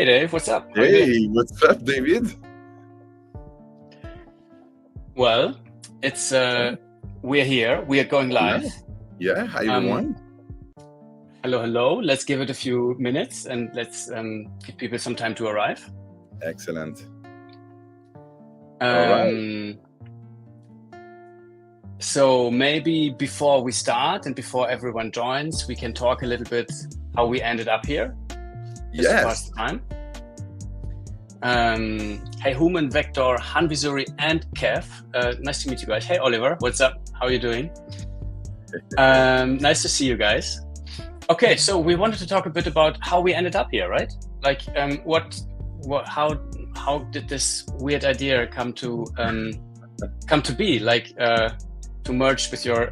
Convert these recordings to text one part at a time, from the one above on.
Hey Dave, what's up? How you Hey, doing? what's up, David? Well, it's we're here. We are going Yeah, live. yeah. Hi, Um, everyone. hello. Let's give it a few minutes and let's give people some time to arrive. Excellent. All right. So maybe before we start and before everyone joins, we can talk a little bit how we ended up here. Just to pass Yes. the time. Hey, Human, Vector, Hanvisuri, and Kev. Nice to meet you guys. Hey, Oliver, what's up? How are you doing? Nice to see you guys. Okay, so we wanted to talk a bit about how we ended up here, right? Like, how did this weird idea come to be? Like, to merge with your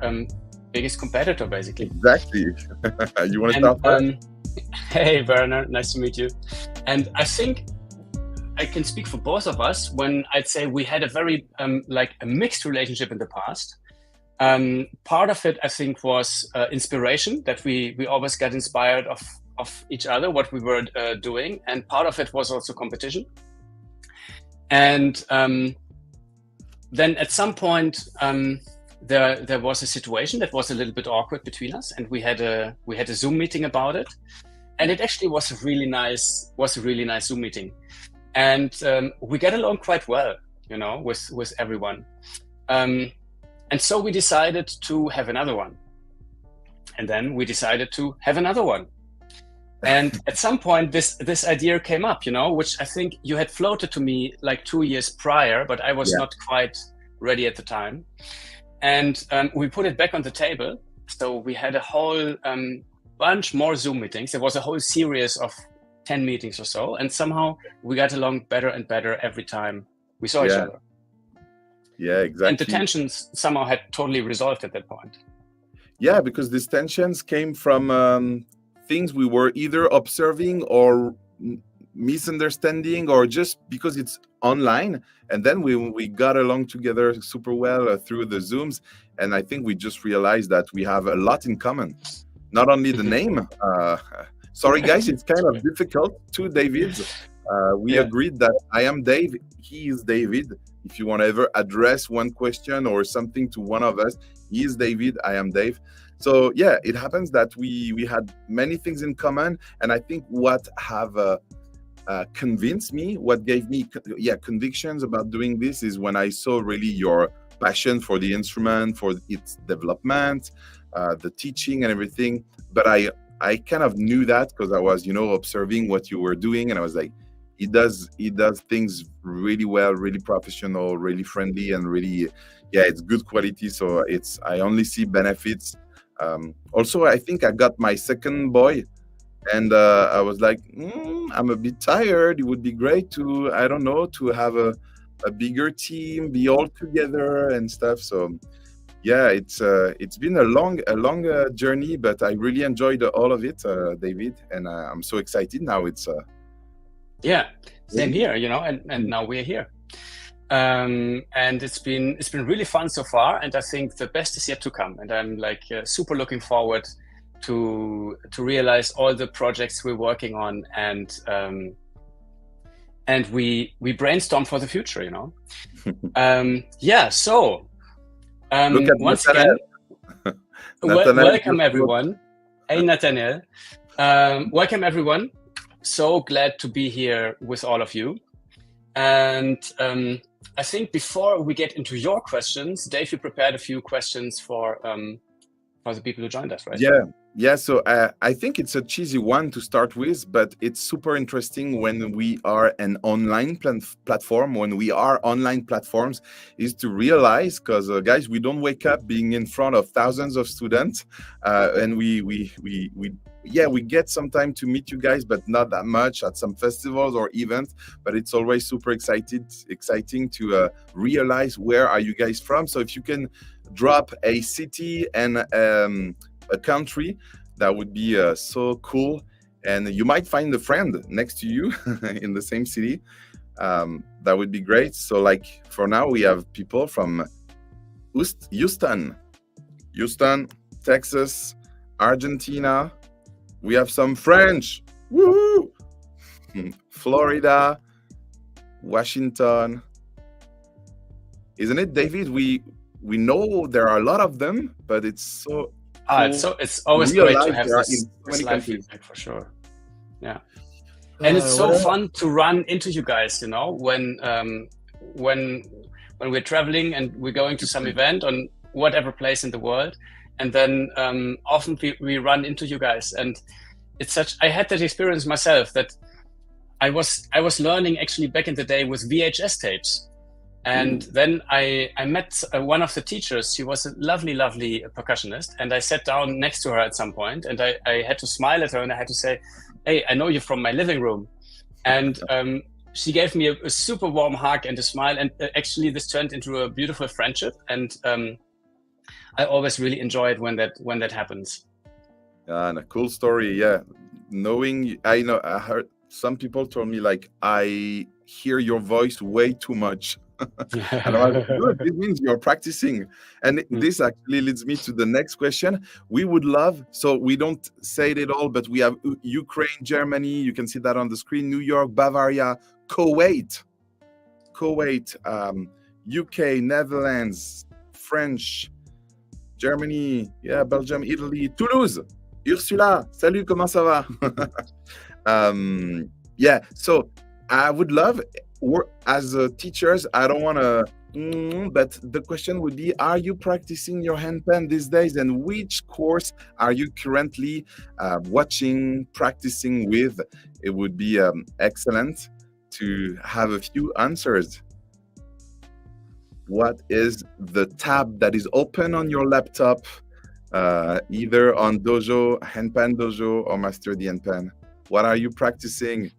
biggest competitor, basically. Exactly. You want to start first? Hey, Werner, nice to meet you. And I think I can speak for both of us when I'd say we had a very like a mixed relationship in the past. Part of it, I think, was inspiration, that we always got inspired of each other, what we were doing, and part of it was also competition. And then at some point, there was a situation that was a little bit awkward between us, and we had a Zoom meeting about it, and it actually was a really nice Zoom meeting, and we got along quite well, you know, with everyone. And so we decided to have another one. And then we decided to have another one. And at some point, this idea came up, you know, which I think you had floated to me like 2 years prior, but I was not quite ready at the time. And we put it back on the table. So we had a whole bunch more Zoom meetings. There was a whole series of 10 meetings or so. And somehow we got along better and better every time we saw each other. Yeah, exactly. And the tensions somehow had totally resolved at that point. Yeah, because these tensions came from things we were either observing or misunderstanding, or just because it's online. And then we got along together super well through the Zooms. And I think we just realized that we have a lot in common. Not only the name. Sorry, guys, it's kind of difficult. Two Davids. We agreed that I am Dave, he is David. If you want to ever address one question or something to one of us, he is David, I am Dave. So yeah, it happens that we had many things in common. And I think what have convinced me, what gave me convictions about doing this, is when I saw really your passion for the instrument, for its development, the teaching and everything. But I kind of knew that because I was, you know, observing what you were doing, and I was like, he does things really well, really professional, really friendly, and really, it's good quality. So I only see benefits. Also, I think I got my second boy, and I was like, I'm a bit tired. It would be great to, I don't know, to have a bigger team, be all together and stuff. So yeah, it's been a long journey, but I really enjoyed all of it, David, and I'm so excited now. It's same here, you know, and now we're here, and it's been really fun so far, and I think the best is yet to come, and I'm like super looking forward to realize all the projects we're working on, and we brainstorm for the future, you know. So once again, welcome everyone. Hey, Nathaniel. Welcome everyone. So glad to be here with all of you. And I think before we get into your questions, Dave, you prepared a few questions for the people who joined us, right? Yeah. So I think it's a cheesy one to start with, but it's super interesting when we are an online platform, when we are online platforms, is to realize, because guys, we don't wake up being in front of thousands of students, and we get some time to meet you guys, but not that much at some festivals or events. But it's always super exciting to realize where are you guys from. So if you can drop a city and a country, that would be so cool. And you might find a friend next to you in the same city. That would be great. So like for now, we have people from Houston, Texas, Argentina. We have some French. Woo! Florida, Washington. Isn't it, David? We know there are a lot of them, but it's so cool. It's always great to have There are this in so many live countries. feedback for sure. Yeah. And it's so fun to run into you guys, when we're traveling and we're going to some event on whatever place in the world, and then often we run into you guys, and I had that experience myself, that I was learning actually back in the day with VHS tapes, and then I met one of the teachers. She was a lovely percussionist, and I sat down next to her at some point, and I had to smile at her, and I had to say, "Hey, I know you from my living room." And she gave me a super warm hug and a smile, and actually this turned into a beautiful friendship, and I always really enjoy it when that happens. And a cool story. Yeah, I heard some people told me, like, I hear your voice way too much. And I was like, good, this means you're practicing. And this actually leads me to the next question. We would love, so we don't say it all, but we have Ukraine, Germany, you can see that on the screen, New York, Bavaria, Kuwait, UK, Netherlands, French, Germany, yeah, Belgium, Italy, Toulouse. Ursula, salut, comment ça va? Yeah, so I would love, as teachers, I don't want to, but the question would be, are you practicing your handpan these days? And which course are you currently watching, practicing with? It would be excellent to have a few answers. What is the tab that is open on your laptop, either on Dojo, Handpan Dojo, or Master the Handpan? What are you practicing?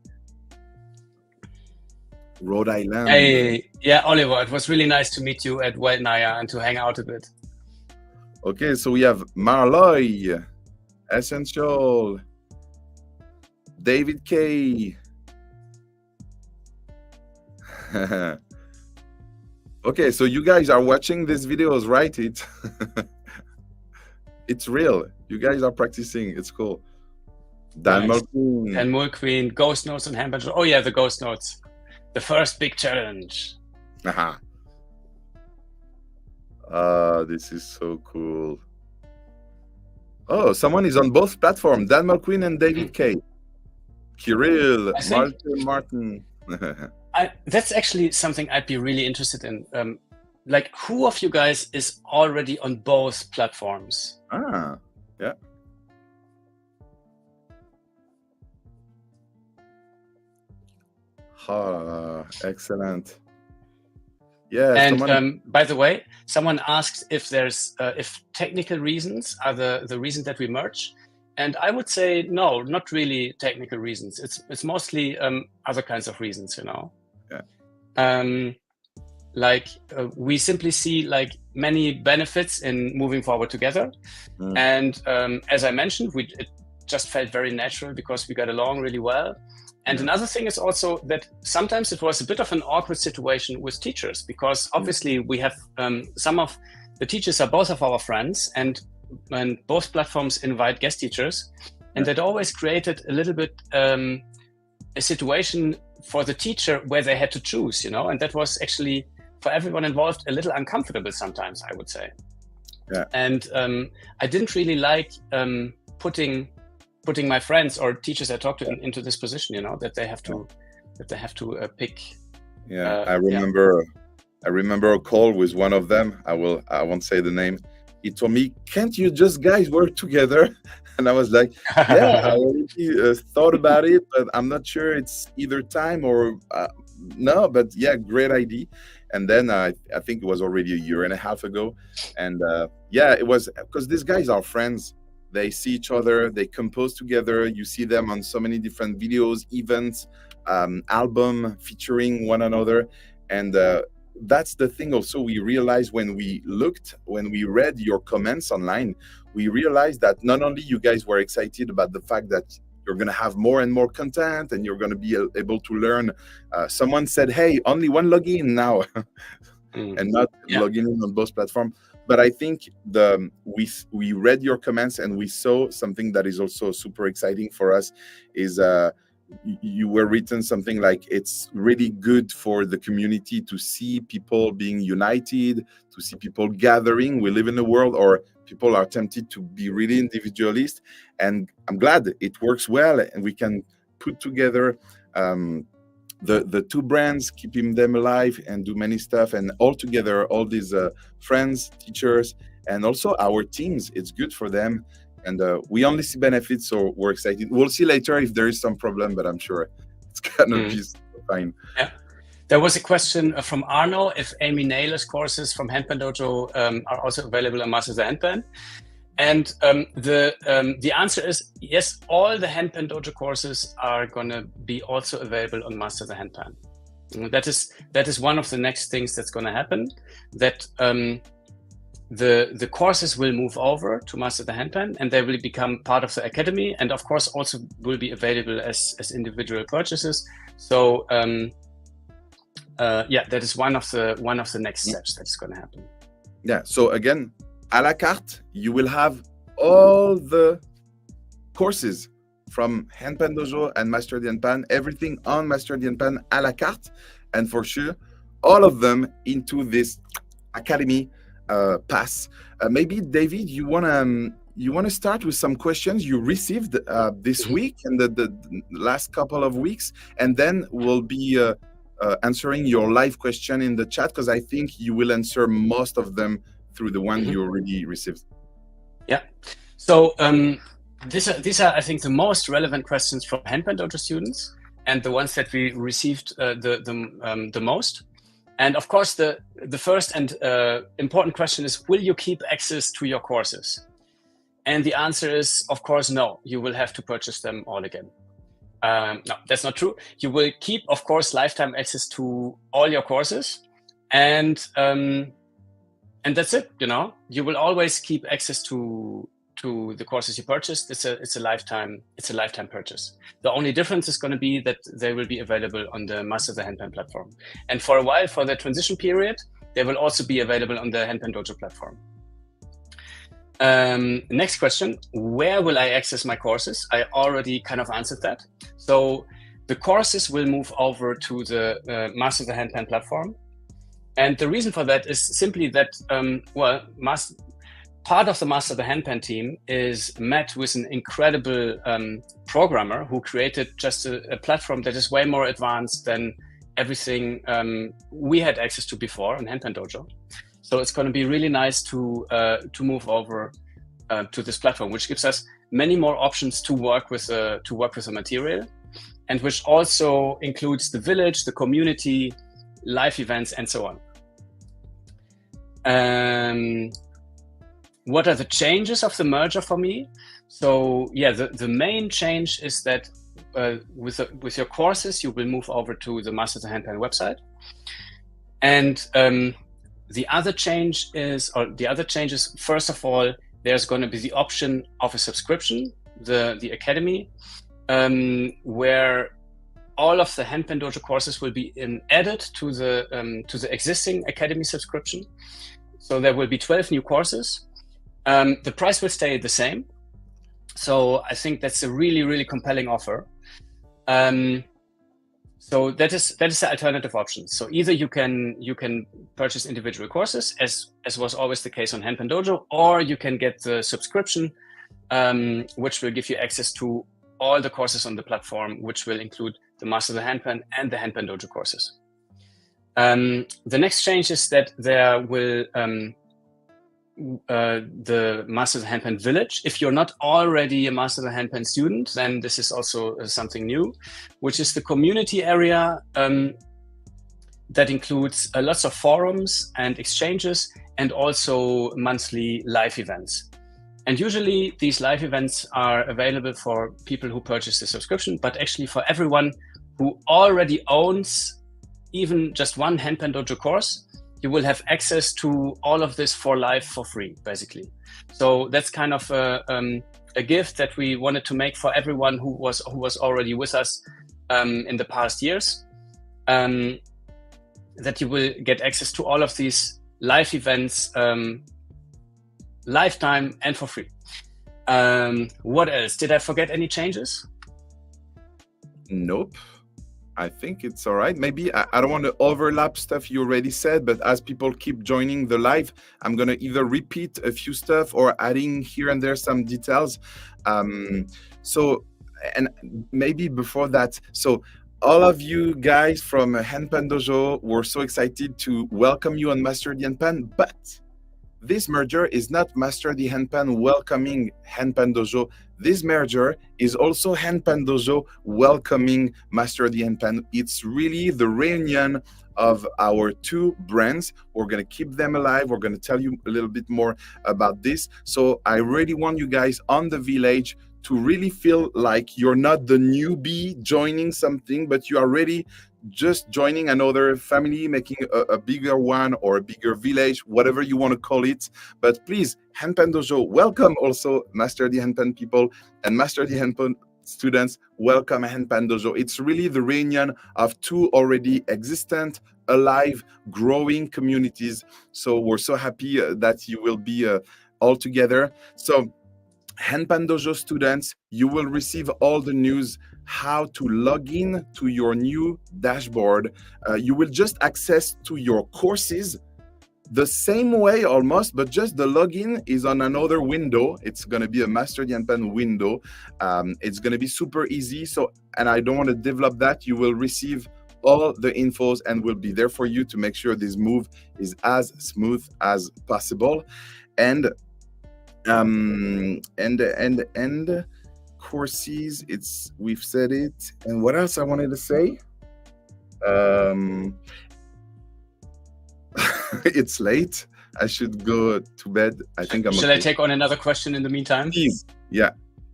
Rhode Island. Hey, yeah, Oliver, it was really nice to meet you at Wild Naya and to hang out a bit. Okay, so we have Marloy, Essential, David K. Okay, so you guys are watching these videos, right? It's real. You guys are practicing. It's cool. Dan Mulqueen. Dan Mulqueen, Ghost Notes and Handpan. Oh yeah, the Ghost Notes. The first big challenge. This is so cool. Oh, someone is on both platforms. Dan Mulqueen and David K. Kirill, Martin. That's actually something I'd be really interested in. Like, who of you guys is already on both platforms? Yeah. Excellent. Yeah. And by the way, someone asked if there's if technical reasons are the reason that we merge, and I would say no, not really technical reasons. It's mostly other kinds of reasons, Yeah. Like we simply see like many benefits in moving forward together, and as I mentioned, it just felt very natural because we got along really well. And another thing is also that sometimes it was a bit of an awkward situation with teachers, because obviously we have some of the teachers are both of our friends, and both platforms invite guest teachers, and that always created a little bit a situation for the teacher where they had to choose, and that was actually for everyone involved a little uncomfortable sometimes, I would say. Yeah. And I didn't really like putting my friends or teachers I talk to into this position, that they have to pick. Yeah, I remember a call with one of them. I won't say the name. He told me, "Can't you just guys work together?" And I was like, "Yeah, I already thought about it, but I'm not sure it's either time or no." But yeah, great idea. And then I think it was already a year and a half ago, and yeah, it was because these guys are friends. They see each other, they compose together. You see them on so many different videos, events, album featuring one another. And that's the thing also we realized when we read your comments online, we realized that not only you guys were excited about the fact that you're going to have more and more content and you're going to be able to learn. Someone said, hey, only one login now and not logging in on both platforms. But I think we read your comments and we saw something that is also super exciting for us is you were written something like, it's really good for the community to see people being united, to see people gathering. We live in a world, or people are tempted to be really individualist, and I'm glad it works well, and we can put together the two brands, keeping them alive, and do many stuff, and all together, all these friends, teachers, and also our teams. It's good for them, and we only see benefits, so we're excited. We'll see later if there is some problem, but I'm sure it's gonna be fine. Yeah. There was a question from Arno if Amy Naylor's courses from Handpan Dojo are also available on Master the Handpan. And the answer is yes, all the Handpan Dojo courses are gonna be also available on Master the Handpan. That is one of the next things that's gonna happen, that the courses will move over to Master the Handpan, and they will become part of the academy, and of course also will be available as individual purchases. So yeah, that is one of the next steps that's going to happen. Yeah. So again, a la carte, you will have all the courses from Handpan Dojo and Master the Handpan, everything on Master the Handpan a la carte, and for sure, all of them into this academy pass. Maybe David, you wanna start with some questions you received this week and the last couple of weeks, and then we'll be answering your live question in the chat, because I think you will answer most of them through the one you already received. Yeah. So these are, I think, the most relevant questions from Handpan Dojo students, and the ones that we received the most. And of course, the first and important question is, will you keep access to your courses? And the answer is, of course, no. You will have to purchase them all again. No, that's not true. You will keep, of course, lifetime access to all your courses, and that's it. You know, you will always keep access to the courses you purchased. It's a lifetime purchase. The only difference is going to be that they will be available on the Master the Handpan platform, and for a while, for the transition period, they will also be available on the Handpan Dojo platform. Next question, where will I access my courses? I already kind of answered that. So the courses will move over to the Master the Handpan platform. And the reason for that is simply that, part of the Master the Handpan team is met with an incredible programmer who created just a platform that is way more advanced than everything we had access to before in Handpan Dojo. So it's going to be really nice to move over to this platform, which gives us many more options to work with the material, and which also includes the village, the community, live events, and so on. What are the changes of the merger for me? So yeah, the main change is that with your courses, you will move over to the Master the Handpan website, and the other changes, first of all, there's going to be the option of a subscription, the academy, where all of the Handpan Dojo courses will be added to the existing academy subscription. So there will be 12 new courses. The price will stay the same. So I think that's a really, really compelling offer. So that is the alternative option. So either you can purchase individual courses, as was always the case on Handpan Dojo, or you can get the subscription, which will give you access to all the courses on the platform, which will include the Master the Handpan and the Handpan Dojo courses. The next change is that there will the Master the Handpan Village. If you're not already a Master the Handpan student, then this is also something new, which is the community area that includes lots of forums and exchanges, and also monthly live events. And usually these live events are available for people who purchase the subscription, but actually for everyone who already owns even just one Handpan Dojo course, you will have access to all of this for life for free, basically. So that's kind of a gift that we wanted to make for everyone who was already with us in the past years, that you will get access to all of these live events, lifetime and for free. What else? Did I forget any changes? Nope. I think it's all right. Maybe I don't want to overlap stuff you already said, but as people keep joining the live, I'm going to either repeat a few stuff or adding here and there some details. So, and maybe before that, so all of you guys from Handpan Dojo, we're so excited to welcome you on Master the Handpan, but this merger is not Master the Handpan welcoming Handpan Dojo. This merger is also Handpan Dojo welcoming Master the Handpan. It's really the reunion of our two brands. We're going to keep them alive. We're going to tell you a little bit more about this. So I really want you guys on the village to really feel like you're not the newbie joining something, but you are really just joining another family, making a bigger one or a bigger village, whatever you want to call it. But please, Handpan Dojo, welcome also Master the Handpan people, and Master the Handpan students, welcome Handpan Dojo. It's really the reunion of two already existent, alive, growing communities. So we're so happy that you will be all together. So Handpan Dojo students, you will receive all the news how to log in to your new dashboard. You will just access to your courses the same way almost, but just the login is on another window. It's going to be a Master the Handpan window. It's going to be super easy. So, and I don't want to develop that. You will receive all the infos and will be there for you to make sure this move is as smooth as possible. And courses, we've said it. And what else I wanted to say? It's late. I should go to bed. I think I'm Shall okay. I take on another question in the meantime? Please. Yeah.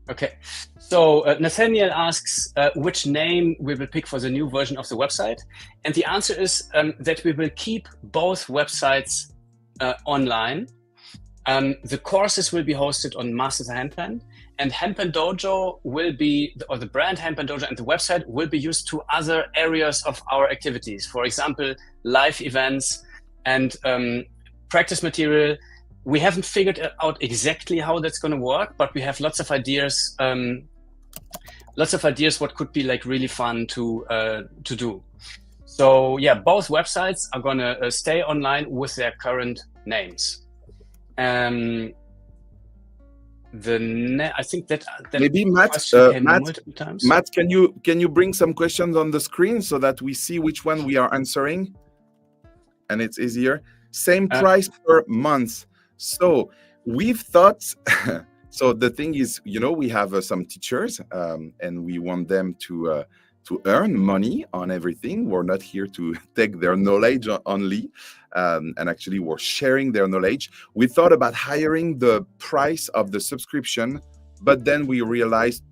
Okay. So Nathaniel asks which name we will pick for the new version of the website. And the answer is that we will keep both websites online. The courses will be hosted on Master the Handpan, and Handpan Dojo will be, or the brand Handpan Dojo and the website will be used to other areas of our activities. For example, live events and practice material. We haven't figured out exactly how that's going to work, but we have lots of ideas. What could be like really fun to do. So yeah, both websites are going to stay online with their current names. I think that maybe Matt, multiple times. Matt, can you bring some questions on the screen so that we see which one we are answering, and it's easier. Same price per month. So we've thought. So the thing is, we have some teachers, and we want them to earn money on everything. We're not here to take their knowledge only, and actually we're sharing their knowledge. We thought about hiring the price of the subscription, but then we realized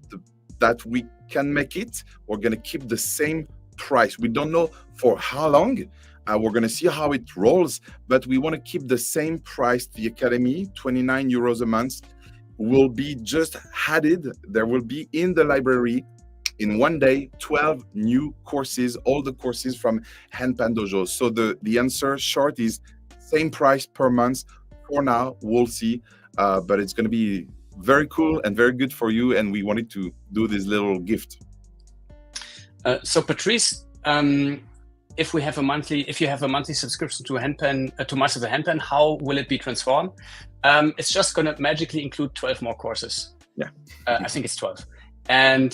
that we can make it. We're going to keep the same price. We don't know for how long. We're going to see how it rolls, but we want to keep the same price. The Academy, 29 euros a month, will be just added. There will be in the library in one day 12 new courses, all the courses from Handpan Dojo. So the answer short is same price per month for now. We'll see, but it's going to be very cool and very good for you, and we wanted to do this little gift. So Patrice, if you have a monthly subscription to Handpan, to Master the Handpan, how will it be transformed? It's just going to magically include 12 more courses. Yeah, I think it's 12. And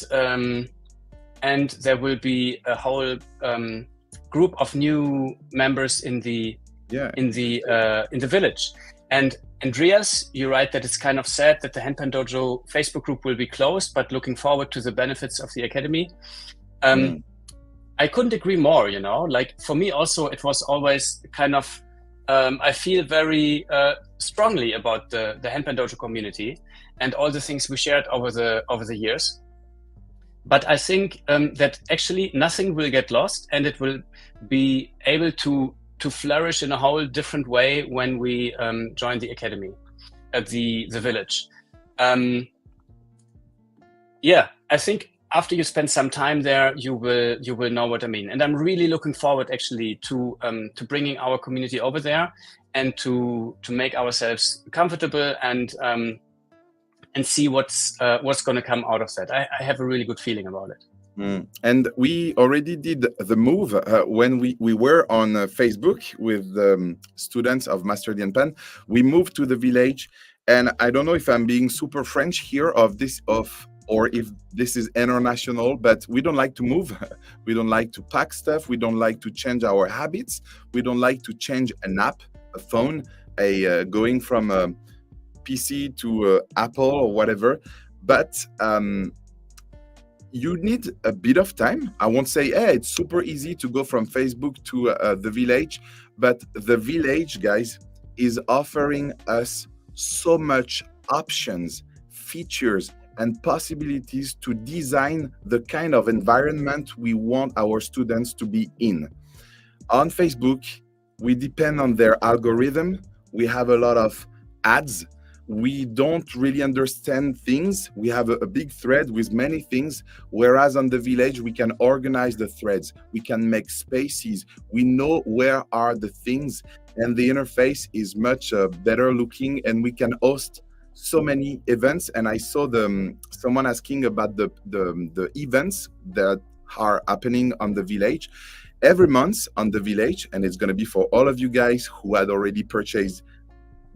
there will be a whole group of new members in the village. And Andreas, you write that it's kind of sad that the Handpan Dojo Facebook group will be closed, but looking forward to the benefits of the Academy. I couldn't agree more. Like for me also, it was always kind of I feel very strongly about the Handpan Dojo community and all the things we shared over the years. But I think that actually nothing will get lost, and it will be able to flourish in a whole different way when we join the Academy at the village. Yeah, I think after you spend some time there, you will know what I mean. And I'm really looking forward actually to bringing our community over there and to make ourselves comfortable and see what's going to come out of that. I have a really good feeling about it. And we already did the move when we were on Facebook with the students of Master the Handpan. We moved to the village, and I don't know if I'm being super French here or if this is international, but we don't like to move. We don't like to pack stuff. We don't like to change our habits. We don't like to change an app, a phone, going from a PC to Apple or whatever. But you need a bit of time. I won't say, hey, it's super easy to go from Facebook to the village, but the village, guys, is offering us so much options, features, and possibilities to design the kind of environment we want our students to be in. On Facebook, we depend on their algorithm. We have a lot of ads. We don't really understand things. We have a big thread with many things, whereas on the village, we can organize the threads. We can make spaces. We know where are the things, and the interface is much better looking, and we can host so many events. And I saw someone asking about the events that are happening on the village. Every month on the village, and it's going to be for all of you guys who had already purchased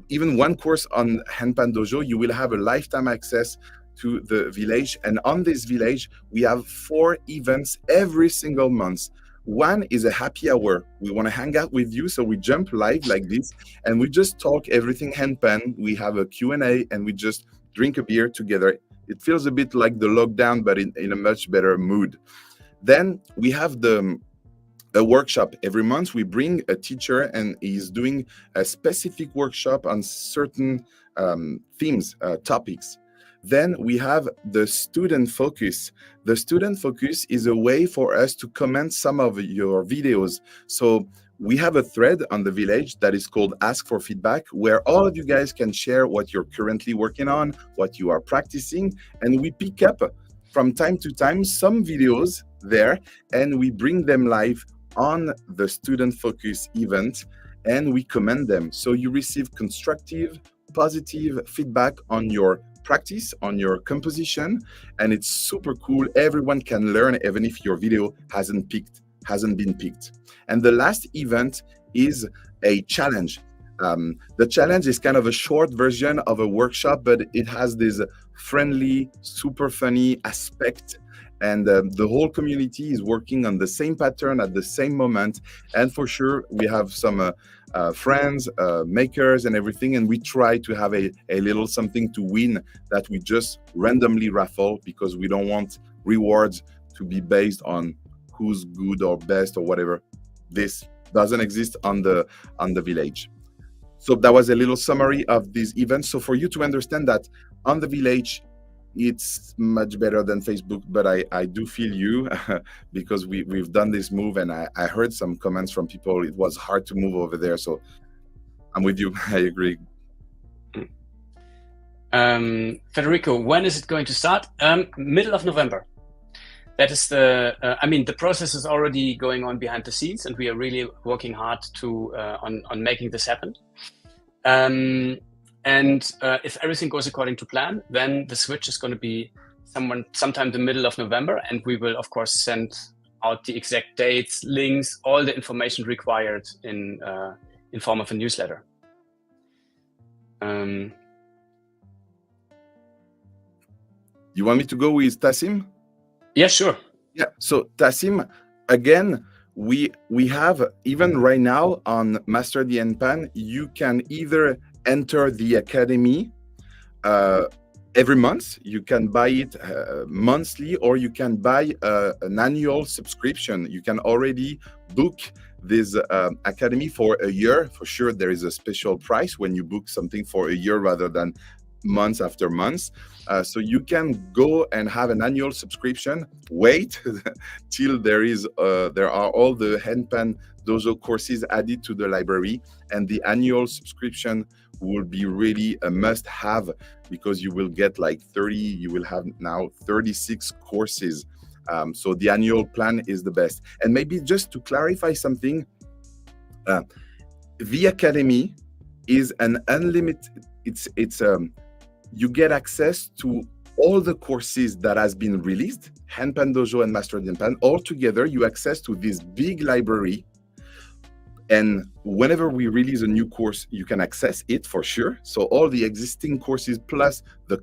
even one course on Handpan Dojo, you will have a lifetime access to the village. And on this village, we have 4 events every single month. One is a happy hour. We want to hang out with you, so we jump live like this, and we just talk everything handpan. We have a Q&A, and we just drink a beer together. It feels a bit like the lockdown, but in a much better mood. Then we have a workshop. Every month we bring a teacher, and he's doing a specific workshop on certain themes, topics. Then we have the student focus. The student focus is a way for us to comment some of your videos. So we have a thread on the village that is called Ask for Feedback, where all of you guys can share what you're currently working on, what you are practicing, and we pick up from time to time some videos there, and we bring them live on the student focus event, and we comment them. So you receive constructive, positive feedback on your practice, on your composition, and it's super cool. Everyone can learn even if your video hasn't been picked. And the last event is a challenge. The challenge is kind of a short version of a workshop, but it has this friendly, super funny aspect. And the whole community is working on the same pattern at the same moment. And for sure, we have some friends, makers and everything. And we try to have a little something to win that we just randomly raffle, because we don't want rewards to be based on who's good or best or whatever. This doesn't exist on the village. So that was a little summary of these events. So for you to understand that on the village, it's much better than Facebook, but I do feel you because we've done this move, and I heard some comments from people. It was hard to move over there. So I'm with you. I agree. Federico, when is it going to start? Middle of November. That is the process is already going on behind the scenes, and we are really working hard to on making this happen. And if everything goes according to plan, then the switch is going to be sometime the middle of November, and we will of course send out the exact dates, links, all the information required in form of a newsletter. You want me to go with Tassim? Yeah, sure. Yeah. So Tassim, again, we have, even right now on Master the Handpan, you can either enter the academy every month. You can buy it monthly, or you can buy an annual subscription. You can already book this academy for a year. For sure, there is a special price when you book something for a year rather than months after months. So you can go and have an annual subscription. Wait till there are all the Handpan Dojo courses added to the library, and the annual subscription will be really a must-have, because you will get like 30. You will have now 36 courses. So the annual plan is the best. And maybe just to clarify something, the academy is an unlimited. You get access to all the courses that has been released, Handpan Dojo and Master the Handpan, all together, you access to this big library. And whenever we release a new course, you can access it for sure. So all the existing courses plus the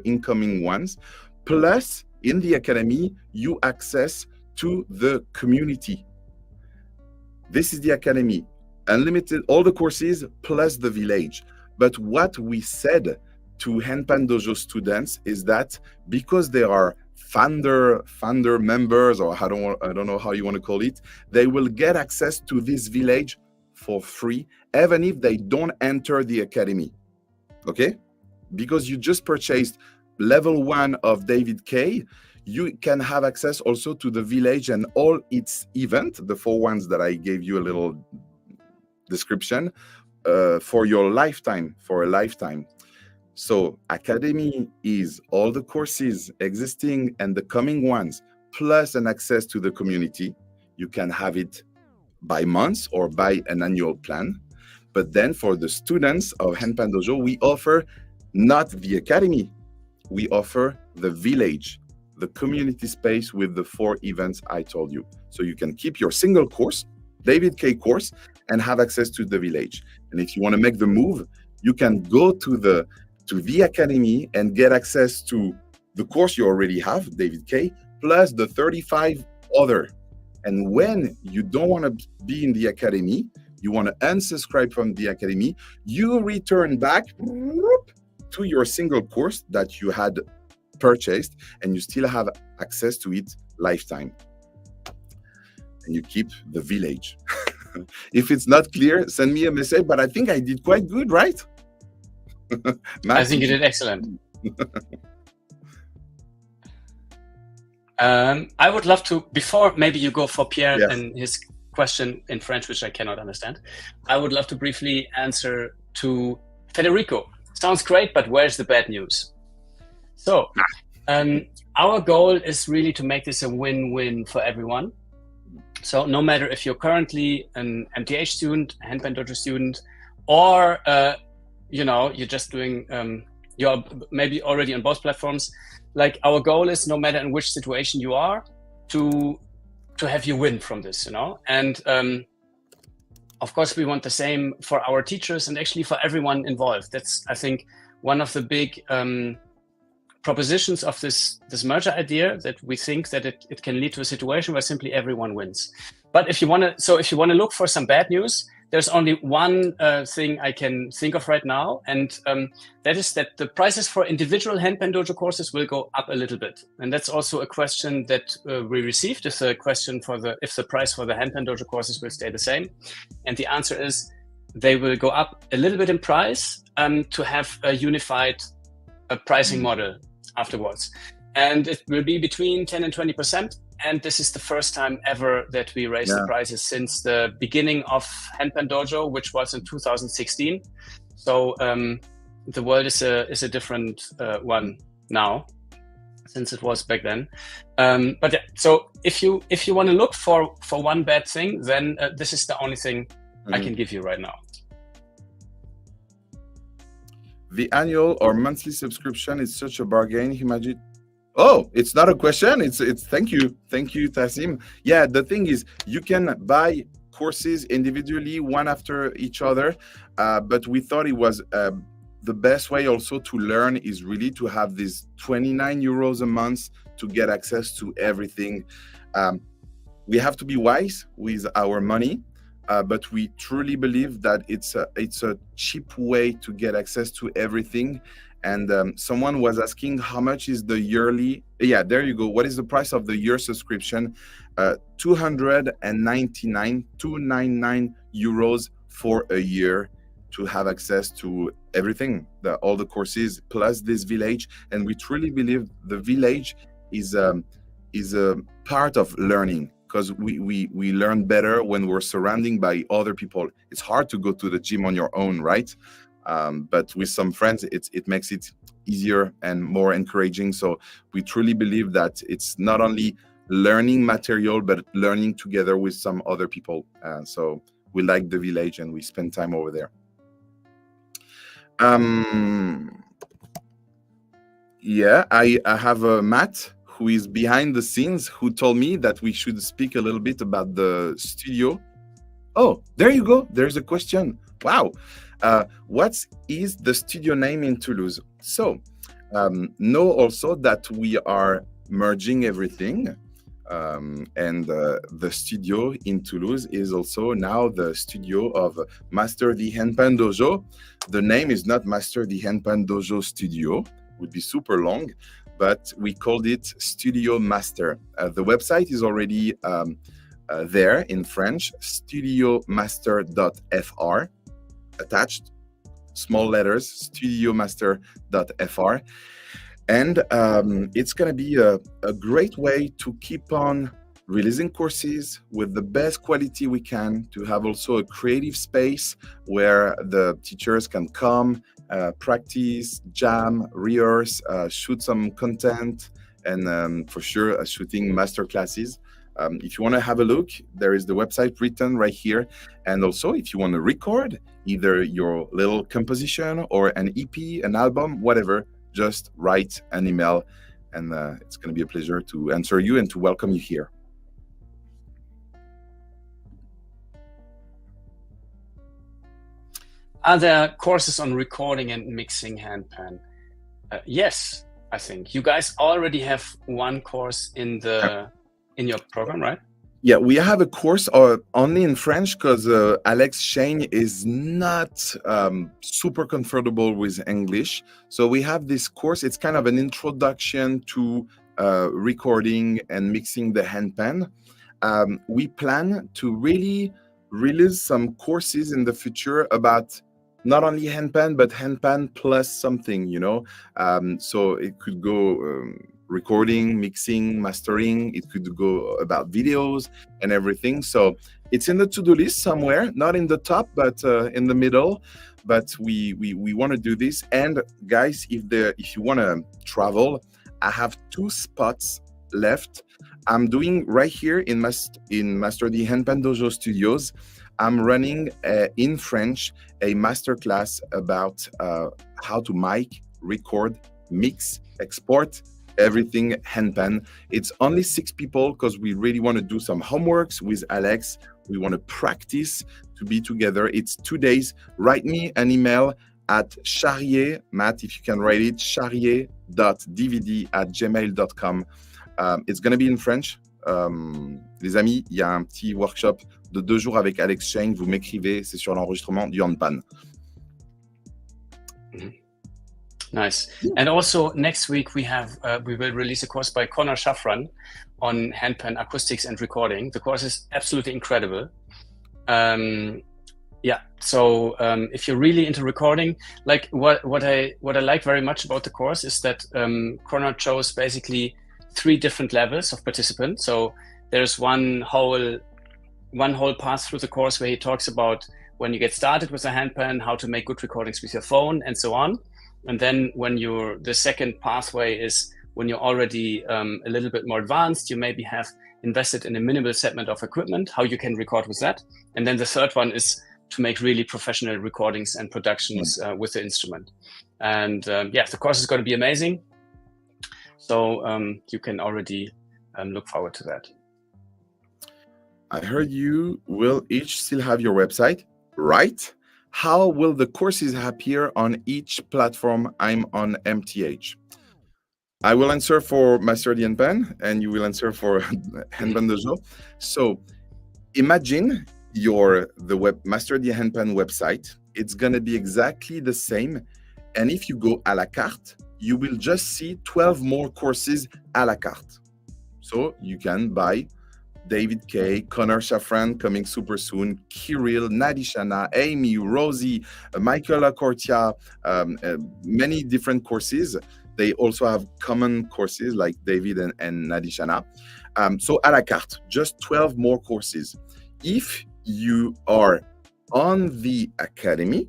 incoming ones, plus in the academy, you access to the community. This is the academy, unlimited, all the courses plus the village. But what we said to Handpan Dojo students is that because they are founder members, or I don't know how you want to call it, they will get access to this village for free, even if they don't enter the academy. Okay? Because you just purchased level 1 of David K, you can have access also to the village and all its event, the 4 ones that I gave you a little description, for your lifetime, for a lifetime. So academy is all the courses existing and the coming ones, plus an access to the community. You can have it by months or by an annual plan. But then for the students of Handpan Dojo, we offer not the academy, we offer the village, the community space with the 4 events I told you. So you can keep your single course, David K course, and have access to the village. And if you want to make the move, you can go to the academy and get access to the course you already have, David K, plus the 35 other. And when you don't want to be in the academy, you want to unsubscribe from the academy, you return back to your single course that you had purchased, and you still have access to it lifetime. And you keep the village. If it's not clear, send me a message, but I think I did quite good, right? I think you did excellent. I would love to, before maybe you go for Pierre and his question in French, which I cannot understand, I would love to briefly answer to Federico. Sounds great, but where's the bad news? So our goal is really to make this a win-win for everyone. So no matter if you're currently an MTH student, a Handpan Dojo student, or you're just doing, you're maybe already on both platforms. Like, our goal is, no matter in which situation you are, to have you win from this, And of course, we want the same for our teachers and actually for everyone involved. That's, I think, one of the big propositions of this merger idea, that we think that it can lead to a situation where simply everyone wins. But if you want to look for some bad news, there's only one thing I can think of right now, and that is that the prices for individual Handpan Dojo courses will go up a little bit. And that's also a question that we received. It's a question if the price for the Handpan Dojo courses will stay the same. And the answer is they will go up a little bit in price to have a unified pricing model afterwards. And it will be between 10 and 20%. And this is the first time ever that we raised the prices since the beginning of Handpan Dojo, which was in 2016. So the world is a different one now, since it was back then. But yeah, so if you want to look for one bad thing, then this is the only thing I can give you right now. The annual or monthly subscription is such a bargain. Imagine. Oh, it's not a question. It's thank you, Tassim. Yeah, the thing is, you can buy courses individually, one after each other, but we thought it was the best way also to learn is really to have these 29 euros a month to get access to everything. We have to be wise with our money, but we truly believe that it's a cheap way to get access to everything. And someone was asking how much is the yearly. Yeah, there you go. What is the price of the year subscription? 299 euros for a year to have access to everything, all the courses plus this village. And we truly believe the village is a part of learning, because we learn better when we're surrounded by other people. It's hard to go to the gym on your own, right? But with some friends, it makes it easier and more encouraging. So we truly believe that it's not only learning material, but learning together with some other people. So we like the village and we spend time over there. Yeah, I have Matt, who is behind the scenes, who told me that we should speak a little bit about the studio. Oh, there you go. There's a question. Wow. What is the studio name in Toulouse? So, know also that we are merging everything. And the studio in Toulouse is also now the studio of Master the Handpan Dojo. The name is not Master the Handpan Dojo Studio, would be super long, but we called it Studio Master. The website is already there in French, studiomaster.fr, attached, small letters, studiomaster.fr. And it's going to be a great way to keep on releasing courses with the best quality we can, to have also a creative space where the teachers can come, practice, jam, rehearse, shoot some content, and for sure shooting master classes. If you want to have a look, there is the website written right here. And also, if you want to record either your little composition or an EP, an album, whatever, just write an email, and it's going to be a pleasure to answer you and to welcome you here. Are there courses on recording and mixing handpan? Yes, I think you guys already have one course in your program, right? Yeah, we have a course only in French because Alex Shane is not super comfortable with English. So we have this course. It's kind of an introduction to recording and mixing the handpan. We plan to really release some courses in the future about not only handpan, but handpan plus something, so it could go recording, mixing, mastering. It could go about videos and everything. So it's in the to-do list somewhere, not in the top, but in the middle. But we want to do this. And guys, if you want to travel, I have 2 spots left. I'm doing right here in Master the Handpan Dojo Studios. I'm running in French a masterclass about how to mic, record, mix, export everything handpan. It's only 6 people because we really want to do some homeworks with Alex. We want to practice to be together. It's 2 days. Write me an email at Charrier, Matt, if you can write it, charrier.dvd@gmail.com. It's going to be in French. Les amis, il y a un petit workshop de 2 jours avec Alex Shane. Vous m'écrivez, c'est sur l'enregistrement du handpan. Nice. And also next week we will release a course by Connor Shafran on handpan acoustics and recording. The course is absolutely incredible. So if you're really into recording, like what I like very much about the course is that Connor chose basically 3 different levels of participants. So there's one whole path through the course where he talks about when you get started with a handpan, how to make good recordings with your phone, and so on. And then the second pathway is when you're already a little bit more advanced, you maybe have invested in a minimal segment of equipment, how you can record with that. And then the third one is to make really professional recordings and productions with the instrument. And the course is going to be amazing. So you can already look forward to that. I heard you will each still have your website, right? How will the courses appear on each platform? I'm on MTH. I will answer for Master the Handpan, and you will answer for Handpan Dojo. So imagine the Master the Handpan website. It's going to be exactly the same. And if you go à la carte, you will just see 12 more courses à la carte. So you can buy David K, Connor Shafran coming super soon, Kirill, Nadishana, Amy, Rosie, Michael Acortia, many different courses. They also have common courses like David and Nadishana. So à la carte, just 12 more courses. If you are on the academy,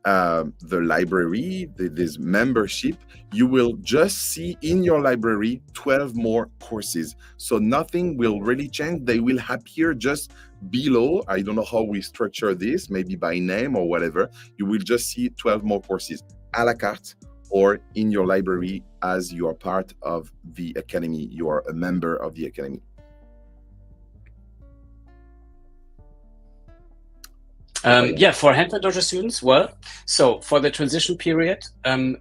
the library, this membership, you will just see in your library 12 more courses. So nothing will really change. They will appear just below. I don't know how we structure this, maybe by name or whatever. You will just see 12 more courses à la carte or in your library as you are part of the academy. You are a member of the academy. Yeah, for Handpan Dojo students, well, so for the transition period,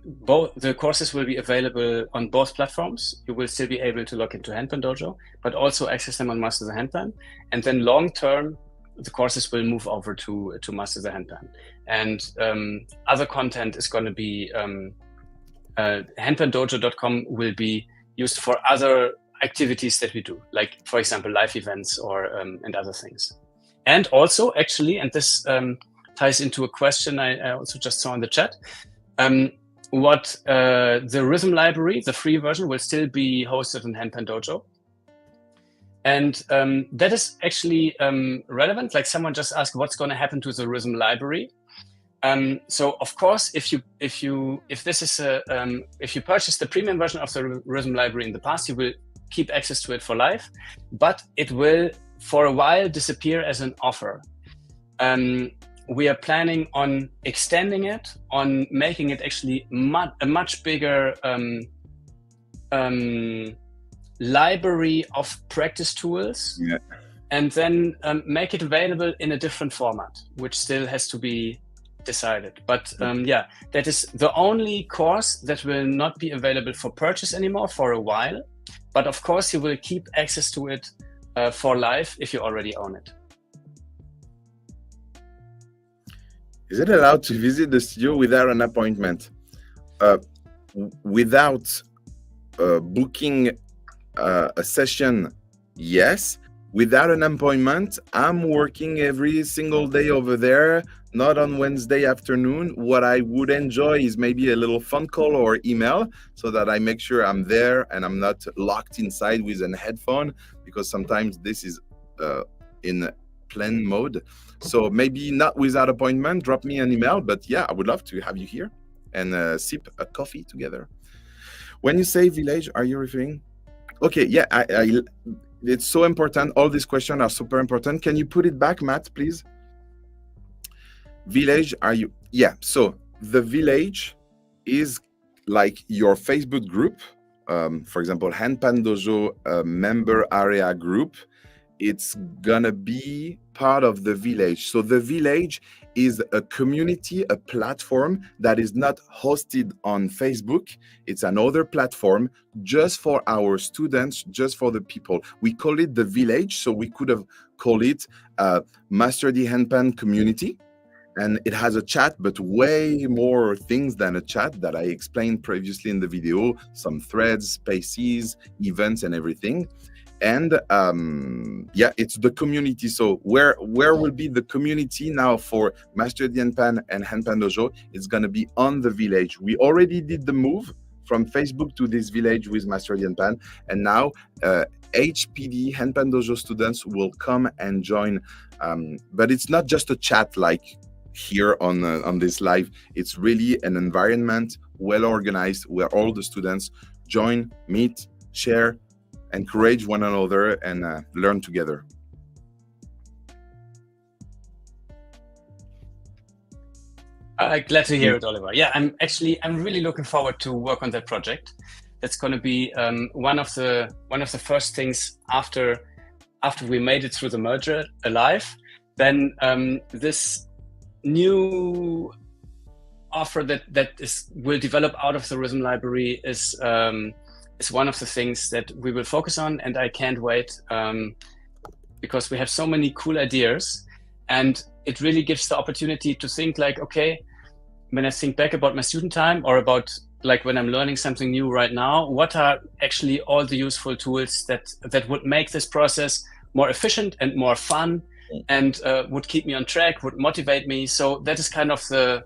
both the courses will be available on both platforms. You will still be able to log into Handpan Dojo, but also access them on Master the Handpan. And then long term, the courses will move over to Master the Handpan. And other content is going to be handpandojo.com will be used for other activities that we do, like, for example, live events or and other things. And also, actually, and this ties into a question I also just saw in the chat, what the rhythm library, the free version, will still be hosted in Handpan Dojo. And that is actually relevant. Like, someone just asked, what's going to happen to the rhythm library? So of course, if you purchase the premium version of the rhythm library in the past, you will keep access to it for life, but it will for a while disappear as an offer. We are planning on extending it, on making it actually a much bigger library of practice tools, and then make it available in a different format, which still has to be decided. But yeah, that is the only course that will not be available for purchase anymore for a while. But of course, you will keep access to it for life if you already own it. Is it allowed to visit the studio without an appointment? Without booking a session, yes. Without an appointment, I'm working every single day over there, not on Wednesday afternoon. What I would enjoy is maybe a little phone call or email so that I make sure I'm there and I'm not locked inside with an headphone, because sometimes this is in plan mode. So maybe not without appointment, drop me an email, but yeah, I would love to have you here and sip a coffee together. When you say village, are you referring? Okay, yeah, it's so important. All these questions are super important. Can you put it back, Matt, please? Village, are you? Yeah, so the village is like your Facebook group. For example, Handpan Dojo member area group. It's gonna be part of the village. So the village is a community, a platform that is not hosted on Facebook. It's another platform just for our students, just for the people. We call it the village, so we could have called it Master the Handpan community. And it has a chat, but way more things than a chat that I explained previously in the video, some threads, spaces, events, and everything. And yeah, it's the community. So where will be the community now for Master the Handpan and Handpan Dojo? It's going to be on the village. We already did the move from Facebook to this village with Master the Handpan, and now HPD Handpan Dojo students will come and join. But it's not just a chat like here on this live. It's really an environment, well organized, where all the students join, meet, share, encourage one another, and learn together. Glad to hear it, Oliver. Yeah, I'm really looking forward to work on that project. That's going to be one of the first things after we made it through the merger alive. Then this new offer that will develop out of the Rhythm library is one of the things that we will focus on, and I can't wait because we have so many cool ideas, and it really gives the opportunity to think like, okay, when I think back about my student time, or about like when I'm learning something new right now, what are actually all the useful tools that would make this process more efficient and more fun, and would keep me on track, would motivate me. So that is kind of the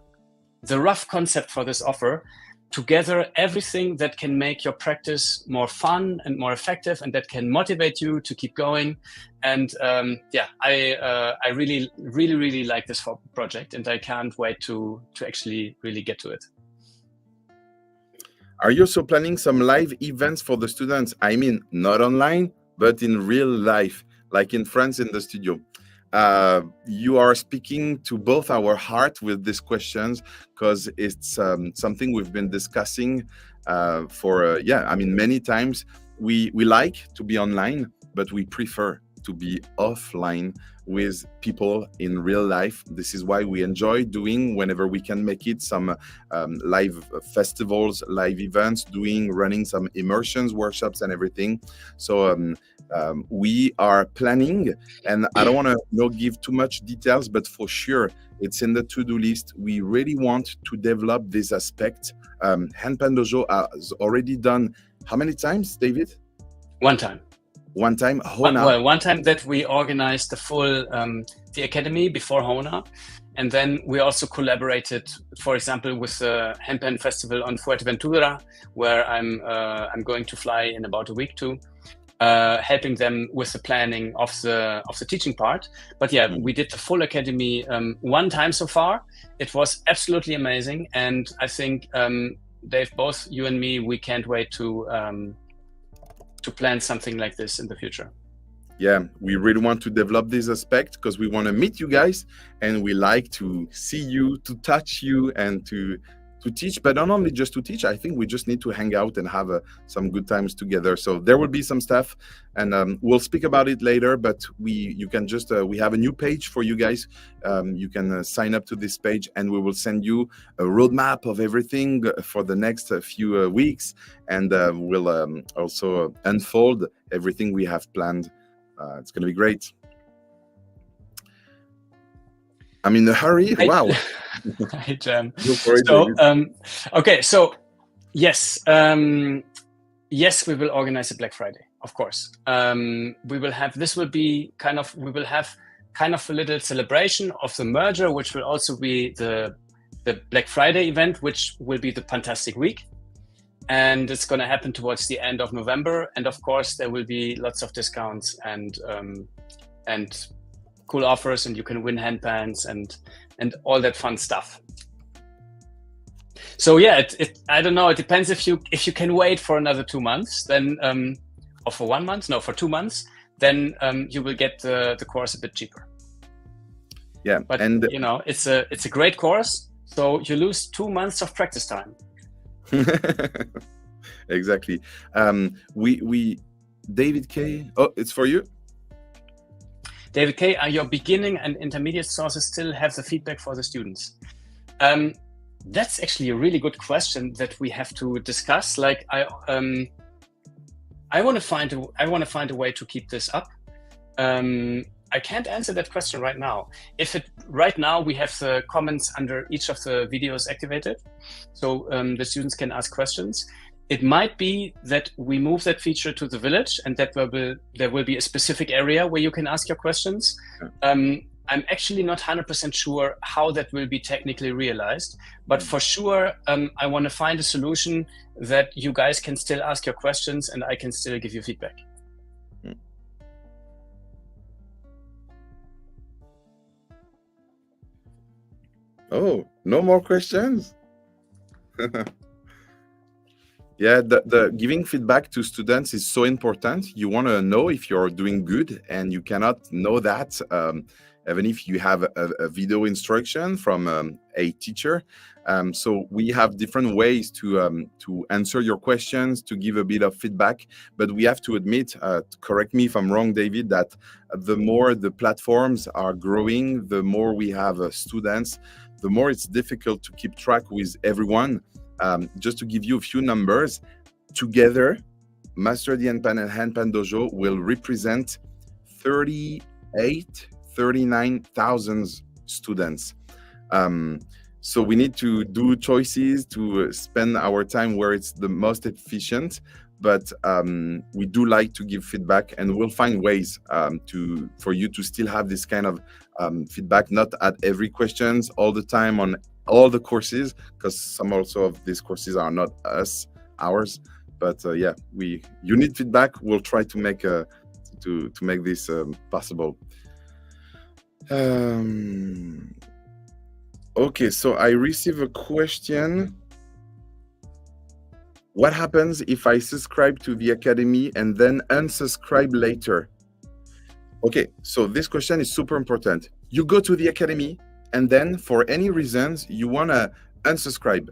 rough concept for this offer. To gather everything that can make your practice more fun and more effective, and that can motivate you to keep going. And yeah, I really like this project, and I can't wait to actually really get to it. Are you also planning some live events for the students? I mean, not online, but in real life, like in France in the studio. you are speaking to both our heart with these questions, because it's something we've been discussing for many times. We like to be online, but we prefer to be offline with people in real life. This is why we enjoy doing, whenever we can make it, some live festivals, live events, running some immersions, workshops and everything. So we are planning, and I don't want to not give too much details, but for sure it's in the to-do list. We really want to develop this aspect. Handpan Dojo has already done how many times, David? One time. Hona. One time that we organized the full the academy before Hona, and then we also collaborated, for example, with the Handpan Festival on Fuerteventura, where I'm going to fly in about a week too, helping them with the planning of the teaching part. But yeah, we did the full academy one time so far. It was absolutely amazing, and I think Dave, both you and me, we can't wait to plan something like this in the future. Yeah, we really want to develop this aspect because we want to meet you guys, and we like to see you, to touch you, and to teach, but not only just to teach. I think we just need to hang out and have some good times together. So there will be some stuff, and we'll speak about it later, but you can just we have a new page for you guys. You can sign up to this page, and we will send you a roadmap of everything for the next few weeks, and we'll also unfold everything we have planned. It's going to be great. I'm in a hurry. Wow. Hi, Jam. Okay, so yes, yes, we will organize a Black Friday, of course. We will have a little celebration of the merger, which will also be the Black Friday event, which will be the Fantastic Week. And it's going to happen towards the end of November. And of course, there will be lots of discounts and cool offers, and you can win handpans and all that fun stuff. So yeah, I don't know. It depends if you can wait for another 2 months, then or for 1 month, no, for 2 months, then you will get the course a bit cheaper. Yeah, but you know, it's a great course, so you lose 2 months of practice time. Exactly. We David K. Oh, it's for you. David K., are your beginning and intermediate sources still have the feedback for the students? That's actually a really good question that we have to discuss. Like I want to find a way to keep this up. I can't answer that question right now. Right now we have the comments under each of the videos activated, so the students can ask questions. It might be that we move that feature to the village, and that there will be a specific area where you can ask your questions. I'm actually not 100% sure how that will be technically realized, but for sure, I want to find a solution that you guys can still ask your questions and I can still give you feedback. Oh, no more questions? Yeah, the giving feedback to students is so important. You want to know if you're doing good, and you cannot know that even if you have a video instruction from a teacher. So we have different ways to answer your questions, to give a bit of feedback. But we have to admit, correct me if I'm wrong, David, that the more the platforms are growing, the more we have students, the more it's difficult to keep track with everyone. Just to give you a few numbers, together, MasterTheHandpan and Handpan Dojo will represent 39,000 students. So we need to do choices to spend our time where it's the most efficient, but we do like to give feedback, and we'll find ways for you to still have this kind of feedback, not at every questions all the time on all the courses, because some also of these courses are not ours. But yeah, you need feedback. We'll try to make this possible. Okay, so I receive a question. What happens if I subscribe to the academy and then unsubscribe later? Okay, so this question is super important. You go to the academy, and then for any reasons you want to unsubscribe.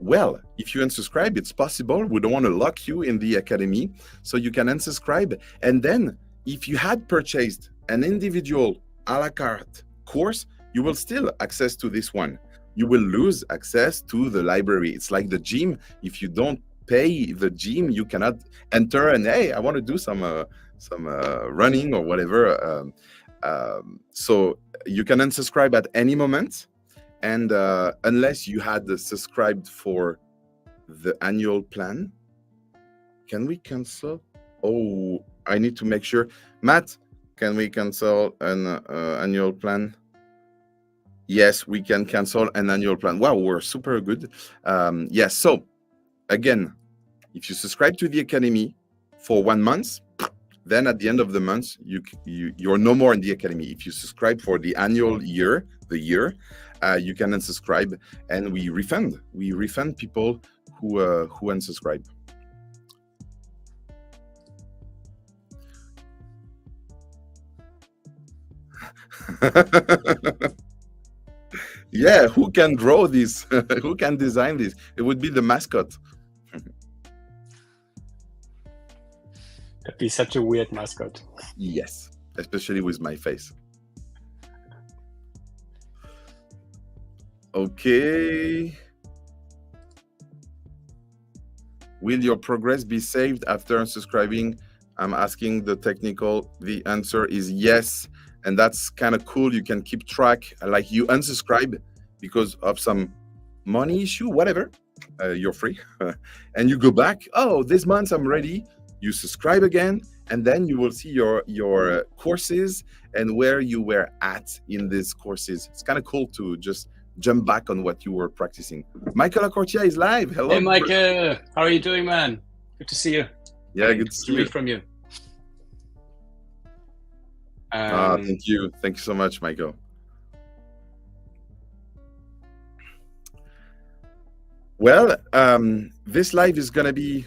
Well, if you unsubscribe, it's possible. We don't want to lock you in the academy, so you can unsubscribe. And then if you had purchased an individual a la carte course, you will still access to this one. You will lose access to the library. It's like the gym. If you don't pay the gym, you cannot enter and, hey, I want to do some running or whatever. So you can unsubscribe at any moment. And unless you had subscribed for the annual plan, can we cancel? Oh, I need to make sure. Matt, can we cancel an annual plan? Yes, we can cancel an annual plan. Wow, we're super good. Yes, so again, if you subscribe to the academy for 1 month, then at the end of the month, you're no more in the academy. If you subscribe for the annual year, you can unsubscribe, and we refund people who unsubscribe. Yeah, who can draw this? Who can design this? It would be the mascot. That'd be such a weird mascot. Yes, especially with my face. Okay. Will your progress be saved after unsubscribing? I'm asking the technical. The answer is yes. And that's kind of cool. You can keep track. Like you unsubscribe because of some money issue, whatever. You're free. And you go back. Oh, this month I'm ready. You subscribe again. And then you will see your courses and where you were at in these courses. It's kind of cool to just jump back on what you were practicing. Michael Lacourtier is live. Hello. Hey, Michael. How are you doing, man? Good to see you. Yeah, good to see you. Read from you. Thank you. Thank you so much, Michael. Well, this live is going to be,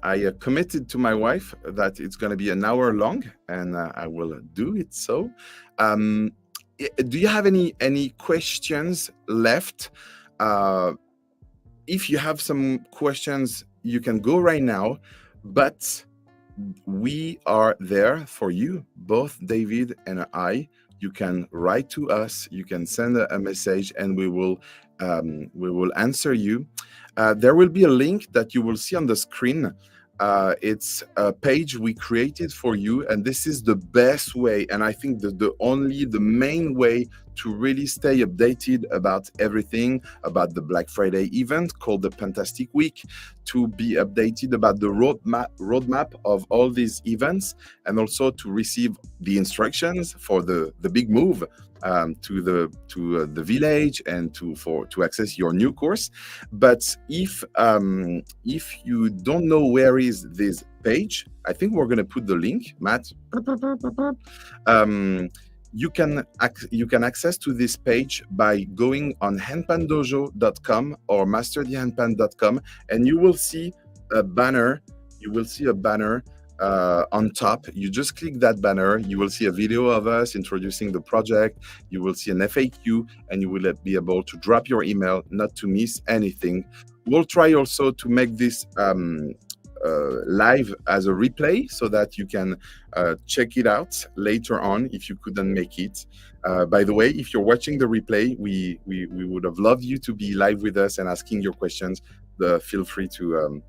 I committed to my wife that it's going to be an hour long, and I will do it. So, do you have any questions left? If you have some questions, you can go right now, but we are there for you, both David and I. You can write to us, you can send a message, and we will answer you. There will be a link that you will see on the screen. It's a page we created for you, and this is the best way, and I think the main way to really stay updated about everything, about the Black Friday event called the Fantastic Week, to be updated about the roadmap of all these events, and also to receive the instructions for the big move to the village and to access your new course. But if you don't know where is this page, I think we're going to put the link, Matt. You can access to this page by going on handpandojo.com or MasterTheHandpan.com, and you will see a banner. On top. You just click that banner. You will see a video of us introducing the project. You will see an FAQ, and you will be able to drop your email, not to miss anything. We'll try also to make this live as a replay so that you can check it out later on if you couldn't make it. By the way, if you're watching the replay, we would have loved you to be live with us and asking your questions. Feel free to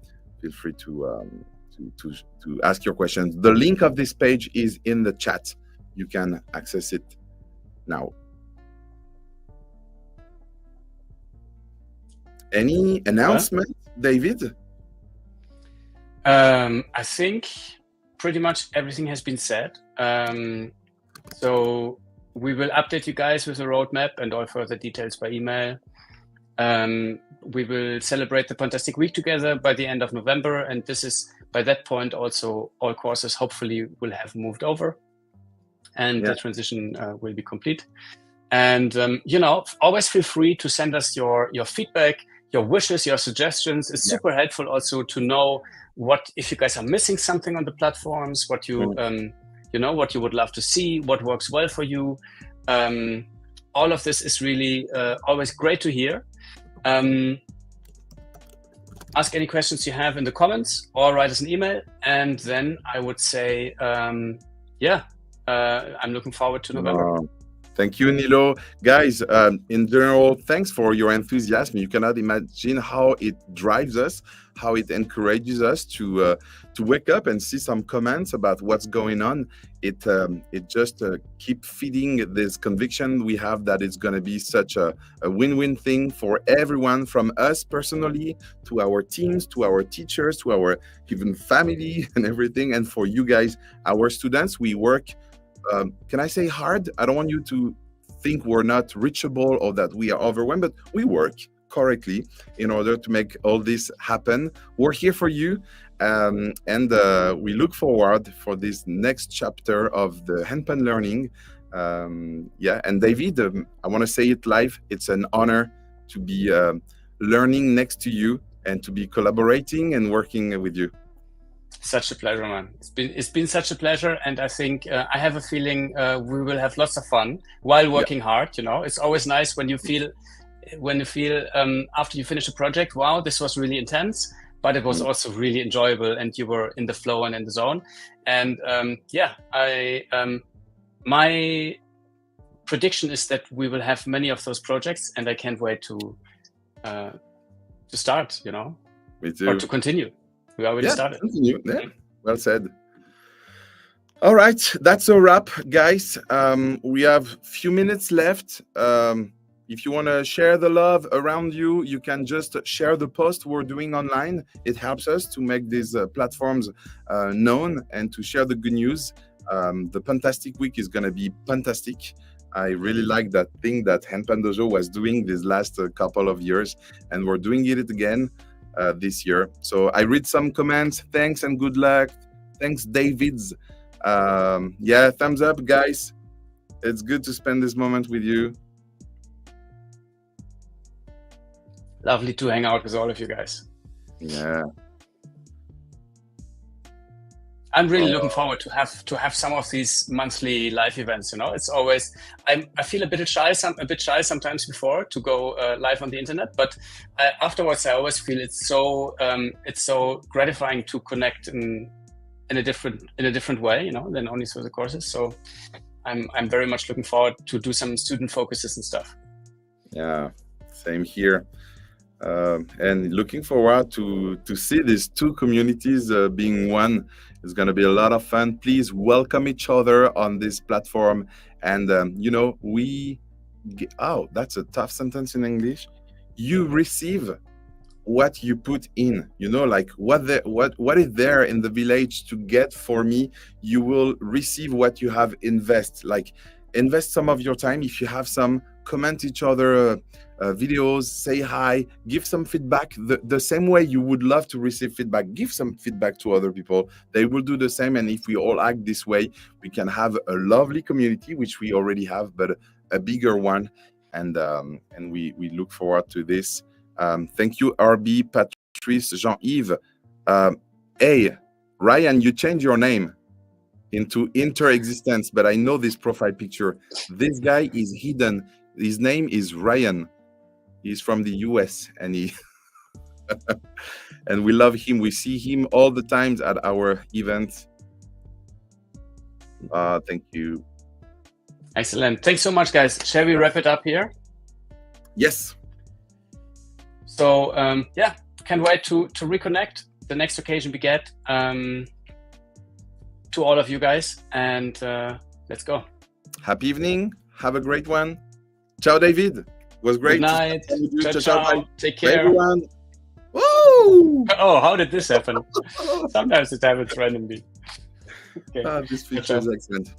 ask your questions. The link of this page is in the chat. You can access it now. Any announcement, David? I think pretty much everything has been said. So we will update you guys with a roadmap and all further details by email. We will celebrate the Fantastic Week together by the end of November, and this is by that point also all courses hopefully will have moved over, and the transition will be complete. And always feel free to send us your feedback, your wishes, your suggestions. It's super helpful also to know what if you guys are missing something on the platforms, what you what you would love to see, what works well for you. All of this is really always great to hear. Ask any questions you have in the comments or write us an email. And then I would say, I'm looking forward to November. Thank you, Nilo. Guys, in general, thanks for your enthusiasm. You cannot imagine how it drives us, how it encourages us to wake up and see some comments about what's going on. It just keep feeding this conviction we have that it's going to be such a win-win thing for everyone, from us personally to our teams, to our teachers, to our even family and everything. And for you guys, our students, we work, can I say hard? I don't want you to think we're not reachable or that we are overwhelmed, but we work correctly in order to make all this happen. We're here for you, and we look forward for this next chapter of the handpan learning. And David, I want to say it live. It's an honor to be learning next to you and to be collaborating and working with you. Such a pleasure, man. It's been such a pleasure, and I think I have a feeling we will have lots of fun while working hard. It's always nice when you feel after you finish a project, wow, this was really intense, but it was also really enjoyable, and you were in the flow and in the zone. And my prediction is that we will have many of those projects, and I can't wait to start. Me too. Or to continue. We already started. Continue. Yeah, well said. All right, that's a wrap, guys. We have a few minutes left. If you want to share the love around you, you can just share the post we're doing online. It helps us to make these platforms known and to share the good news. The Fantastic Week is going to be fantastic. I really like that thing that Handpan Dojo was doing these last couple of years, and we're doing it again this year. So I read some comments. Thanks and good luck. Thanks, Davids. Thumbs up, guys. It's good to spend this moment with you. Lovely to hang out with all of you guys. Yeah. I'm really looking forward to have some of these monthly live events. It's always I feel a bit shy sometimes before to go live on the internet, but afterwards I always feel it's so gratifying to connect in a different way, than only through the courses. So I'm very much looking forward to do some student focuses and stuff. Yeah, same here. And looking forward to see these two communities being one. It's going to be a lot of fun. Please welcome each other on this platform. And, that's a tough sentence in English. You receive what you put in, like what is there in the village to get for me. You will receive what you have invest some of your time. If you have some, comment each other videos, say hi, give some feedback. The same way you would love to receive feedback, give some feedback to other people. They will do the same. And if we all act this way, we can have a lovely community, which we already have, but a bigger one. And we look forward to this. Thank you, RB, Patrice, Jean-Yves. Hey, Ryan, you changed your name into inter-existence, but I know this profile picture. This guy is hidden. His name is Ryan. He's from the US, and and we love him. We see him all the times at our events. Thank you. Excellent. Thanks so much, guys. Shall we wrap it up here? Yes. So can't wait to reconnect the next occasion we get. To all of you guys, and let's go. Happy evening. Have a great one. Ciao, David. It was great. Good night. Ciao. Take care. Bye, everyone. Woo! Oh, how did this happen? Sometimes it happens randomly. Okay. This feature is excellent.